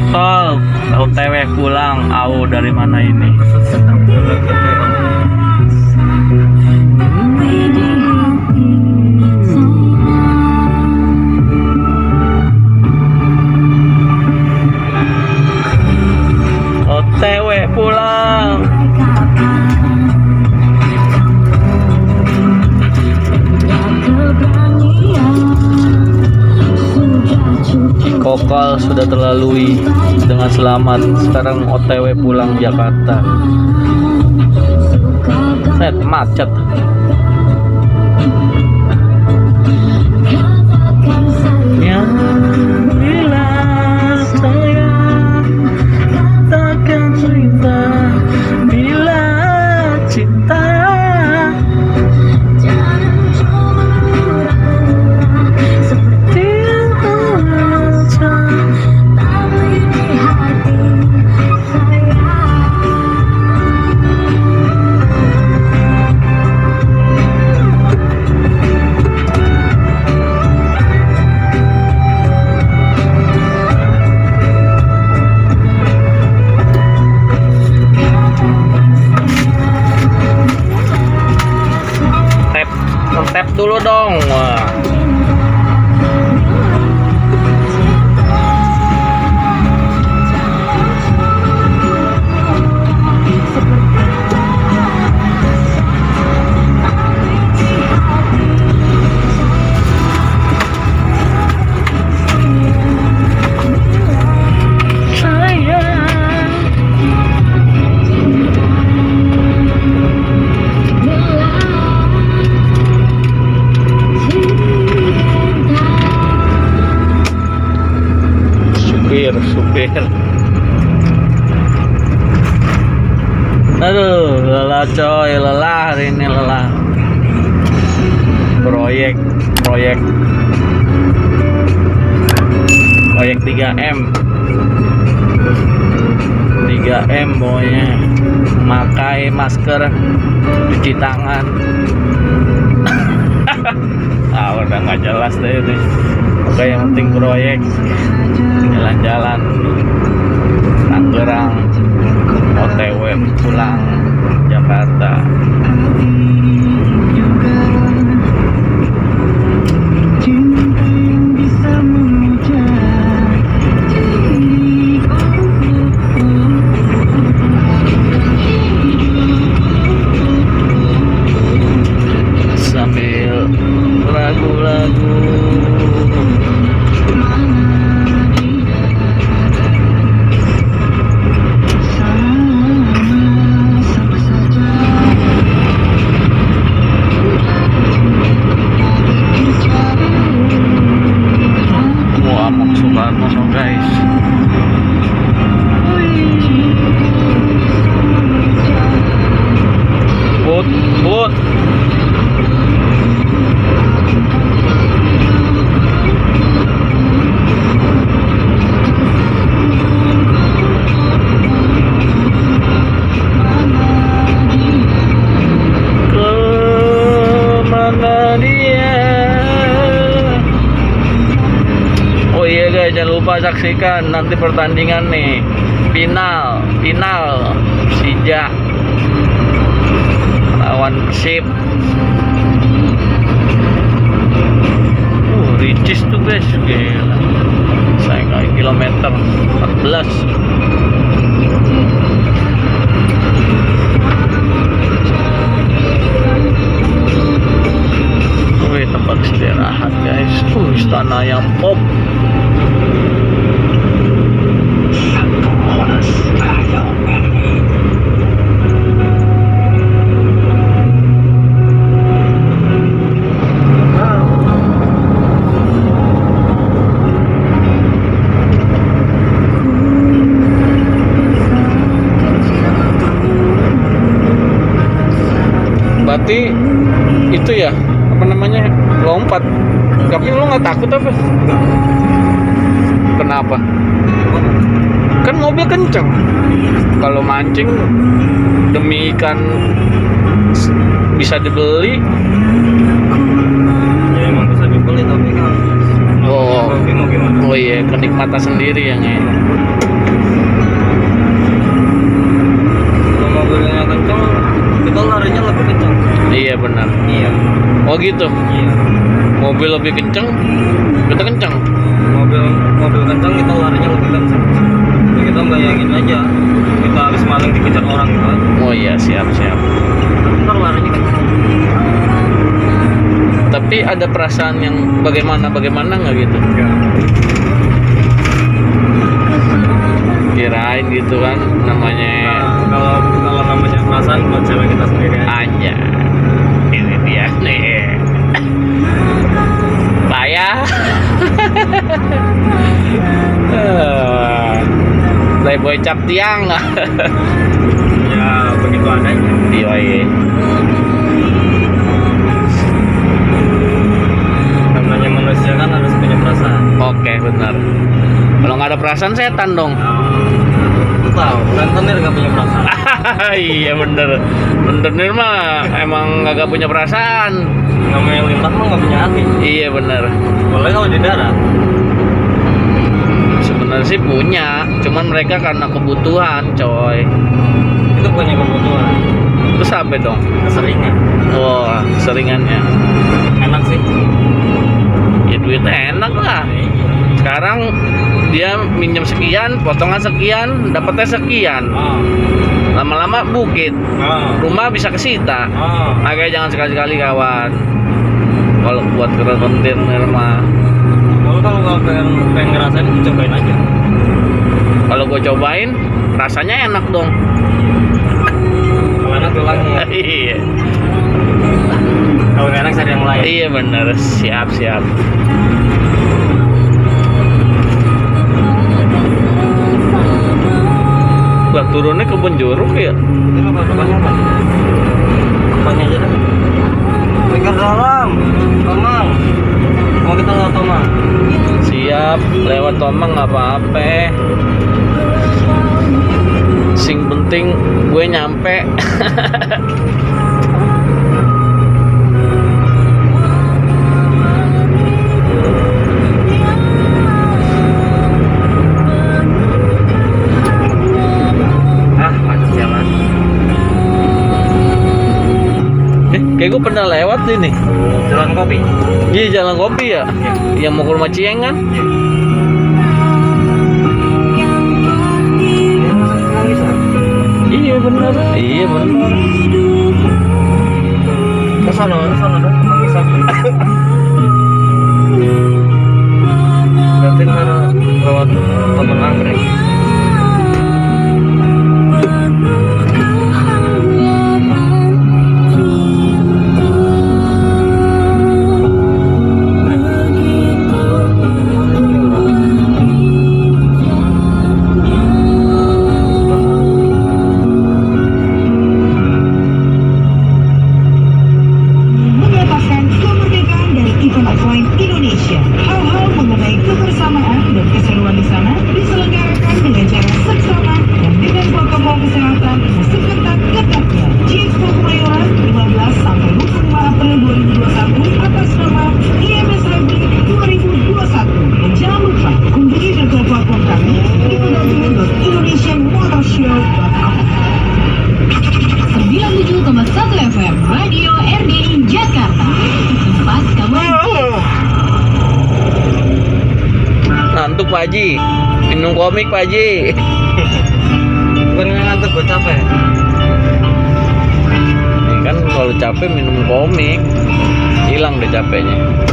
Sol, OTW pulang. Au dari mana ini? OTW pulang. Kokol sudah terlalui dengan selamat. Sekarang OTW pulang Jakarta. Set macet. Ya, bila saya takkan cerita, bila cinta tap dulu dong. Wah. Supir. Aduh, lelah coy, lelah hari ini, lelah. Proyek 3M pokoknya. Pakai masker, cuci tangan. Udah nggak jelas deh ini. Oke, yang penting proyek, jalan-jalan Tangerang, OTW pulang Jakarta. Sambil lagu-lagu Soekarno, so guys. But kemana dia? Jangan lupa saksikan nanti pertandingan nih, final Persija lawan Persib. Ricis tuh guys, gila. Saya kayak kilometer 14. Tempat istirahat guys. Istana yang pop. Berarti itu ya, apa namanya, lompat. Tapi lu nggak takut apa? Kenapa? Kan mobil kenceng. Kalau mancing demi ikan bisa dibeli. Ya emang bisa dibeli tapi kan. Oh iya, kenikmatan sendiri yang enak. Oh gitu. Iya. Mobil lebih kenceng, kita kenceng. Mobil kencang kita larinya lebih kencang. Ya, kita bayangin aja kita habis maling dikejar orang gitu. Oh iya, siap. Ntar larinya kencang. Tapi ada perasaan yang bagaimana nggak gitu? Ya. Kirain gitu kan namanya. Nah, kalau namanya perasaan buat cewek kita sendiri Aja. Ini dia nih. Payah. Playboy cap tiang. Ya begitu adanya. Iya. Namanya manusia kan harus punya perasaan. Oke, benar. Kalau nggak ada perasaan setan dong. Lu tahu rentenir gak punya perasaan. Iya bener. Rentenir mah emang nggak punya perasaan. Namanya lintah mah gak punya hati. Iya bener. Boleh kalau di darat. Sebenarnya sih punya, cuman mereka karena kebutuhan, coy. Itu punya kebutuhan. Terus apa dong? Keseringan. Wah, seringannya. Enak sih. Ya duitnya enak lah. Sekarang dia minjem sekian, potongan sekian, dapatnya sekian. Oh. Lama-lama bukit. Oh. Rumah bisa kesita. Oh. Makanya jangan sekali-kali kawan. Kalau buat rentenir mah. Kalau pengen ngerasain cobain aja. Kalau gue cobain, rasanya enak dong. Kalau enak tulangnya. Iya. Kalau nggak enak cari yang lain. Iya bener, siap. Lah turunnya kebun jeruk ya? Itu depannya apa? Depannya aja deh. Pikir dalam, Tomang. Mau kita lewat Tomang? Siap, lewat Tomang nggak apa-apa. Sing penting gue nyampe. Macet jalan. Kayak gue pernah lewat ini. Jalan kopi. Iya jalan kopi ya. Yang mau ke rumah Cieng kan? Iya benar. Ke sana dah, Mangisan. Berarti harus lewat Taman Anggrek. Indonesia. Hal-hal mengenai kebersamaan dan keseruan di sana diselenggarakan dengan cara seksama dan dengan protokol kesehatan seketat-ketatnya. G-Expo Kemayoran 15 sampai 25 April 2021 atas nama IMS Rally 2021. Dan jangan lupa kunjungi virtual platform kami di www.indonesianmotorshow.com. 97,1 FM Radio RDI Jakarta. Tempat kamu. Ngantuk Pak Haji, minum komik Pak Haji. Bukan ngantuk, gue capek. Ini kan kalau capek minum komik, hilang deh capeknya.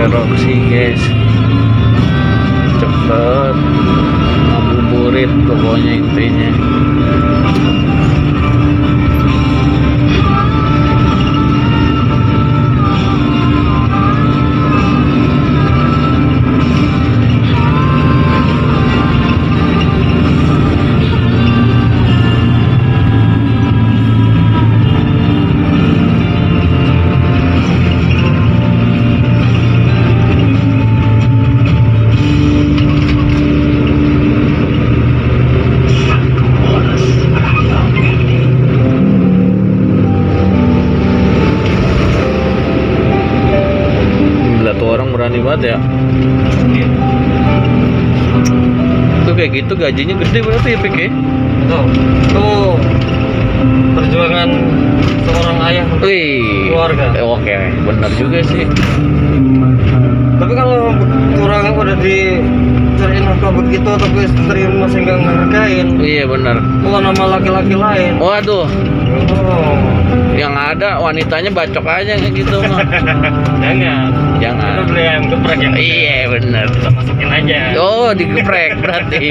Roxy guys, cepet ngabuburit pokoknya intinya. ya. Tuh kayak gitu gajinya gede berarti ya Pik ya? Tuh perjuangan seorang ayah untuk Wih. keluarga. Oke, benar juga sih. Tapi kalau orang yang udah dicariin apa begitu tapi istri masih nggak ngehargain, Iya benar. oh nama laki-laki lain. Waduh, Oh. yang ada wanitanya bacok aja kayak gitu mah. Jangan. Jangan. Kita beli ayam geprek yang Iya benar. kita masukin aja. Oh, digeprek berarti.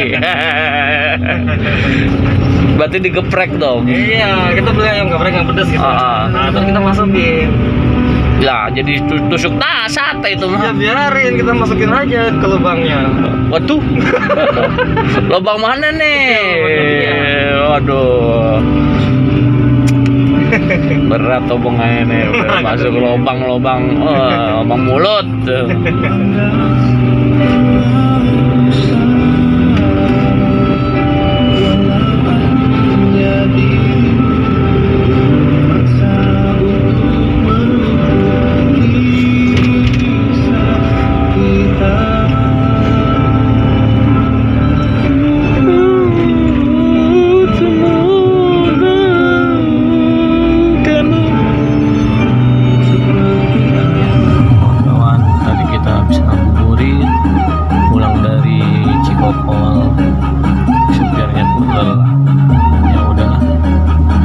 Berarti digeprek dong. Iya, kita beli ayam geprek yang pedas gitu. Nah, terus kita masukin. Lah, jadi tusuk sate itu Ya mah. biarin, kita masukin aja ke lubangnya. Waduh. Lubang mana nih? Waduh. Berat hubungannya nih, udah masuk lubang-lubang mulut. Kawan, tadi kita habis ngabuburit pulang dari Cikokol, supirnya pun lelah. Ya udah,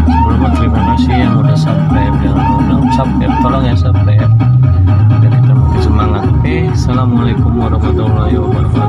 sebelumnya terima kasih yang udah subscribe, yang belum subscribe tolong ya subscribe biar kita makin semangat. Assalamualaikum warahmatullahi wabarakatuh.